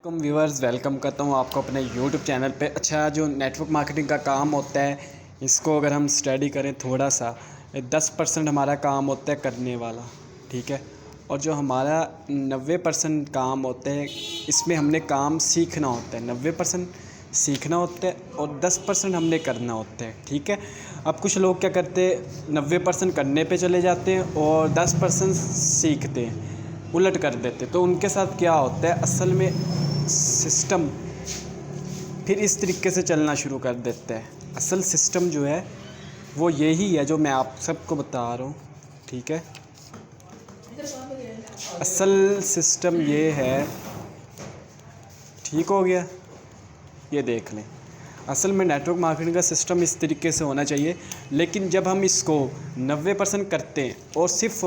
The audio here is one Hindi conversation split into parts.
वेलकम व्यूअर्स, वेलकम करता हूँ आपको अपने यूट्यूब चैनल पे। अच्छा, जो नेटवर्क मार्केटिंग का काम होता है, इसको अगर हम स्टडी करें थोड़ा सा, 10% हमारा काम होता है करने वाला, ठीक है। और जो हमारा 90% काम होता है, इसमें हमने काम सीखना होता है। 90% सीखना होता है और 10% हमने करना होता है, ठीक है। अब कुछ लोग क्या करते हैं, 90% करने पे चले जाते हैं और 10% सीखते हैं, उलट कर देते। तो उनके साथ क्या होता है, असल में सिस्टम फिर इस तरीके से चलना शुरू कर देता है। असल सिस्टम जो है वो यही है जो मैं आप सबको बता रहा हूँ, ठीक है। असल सिस्टम ये है, ठीक हो गया, ये देख लें। असल में नेटवर्क मार्केटिंग का सिस्टम इस तरीके से होना चाहिए, लेकिन जब हम इसको 90% करते हैं और सिर्फ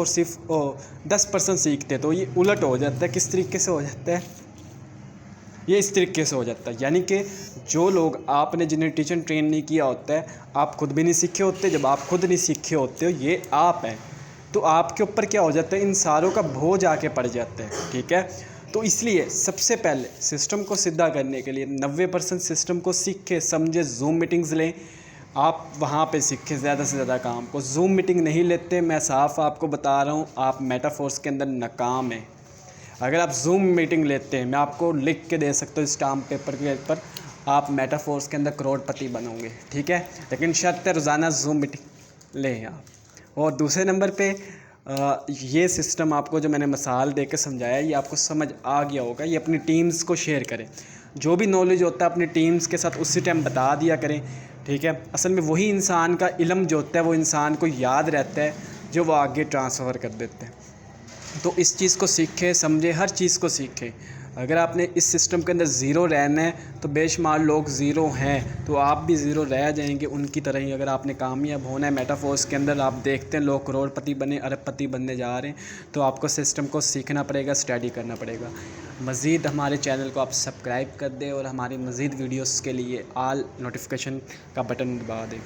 10% सीखते हैं तो ये उलट हो जाता है। किस तरीके से हो जाता है, ये इस तरीके से हो जाता है। यानी कि जो लोग आपने जिन्हें टीचर ट्रेन नहीं किया होता है, आप खुद भी नहीं सीखे होते। जब आप खुद नहीं सीखे होते हो, ये आप हैं, तो आपके ऊपर क्या हो जाता है, इन सारों का बोझ आके पड़ जाता है, ठीक है। तो इसलिए सबसे पहले सिस्टम को सीधा करने के लिए 90% सिस्टम को सीखे समझे। जूम मीटिंग्स लें, आप वहाँ पे सीखें ज़्यादा से ज़्यादा काम को। जूम मीटिंग नहीं लेते, मैं साफ आपको बता रहा हूँ, आप मेटाफोर्स के अंदर नाकाम हैं। अगर आप जूम मीटिंग लेते हैं, मैं आपको लिख के दे सकता हूँ स्टाम्प पेपर के ऊपर, आप मेटाफोर्स के अंदर करोड़पति बनोगे, ठीक है। लेकिन शर्त है रोज़ाना जूम मीटिंग लें आप। और दूसरे नंबर पे ये सिस्टम आपको जो मैंने मिसाल दे के समझाया, ये आपको समझ आ गया होगा। ये अपनी टीम्स को शेयर करें, जो भी नॉलेज होता है अपनी टीम्स के साथ उसी टाइम बता दिया करें, ठीक है। असल में वही इंसान का इल्म जो होता है वो इंसान को याद रहता है, जो वो आगे ट्रांसफ़र कर देते हैं। तो इस चीज़ को सीखें, समझें, हर चीज़ को सीखें। अगर आपने इस सिस्टम के अंदर ज़ीरो रहना है तो बेशुमार लोग ज़ीरो हैं, तो आप भी ज़ीरो रह जाएंगे उनकी तरह ही। अगर आपने कामयाब होना है मेटाफोर्स के अंदर, आप देखते हैं लोग करोड़पति बने, अरबपति बनने जा रहे हैं, तो आपको सिस्टम को सीखना पड़ेगा, स्टडी करना पड़ेगा। मज़ीद हमारे चैनल को आप सब्सक्राइब कर दें और हमारी मज़ीद वीडियोज़ के लिए आल नोटिफिकेशन का बटन दबा दें।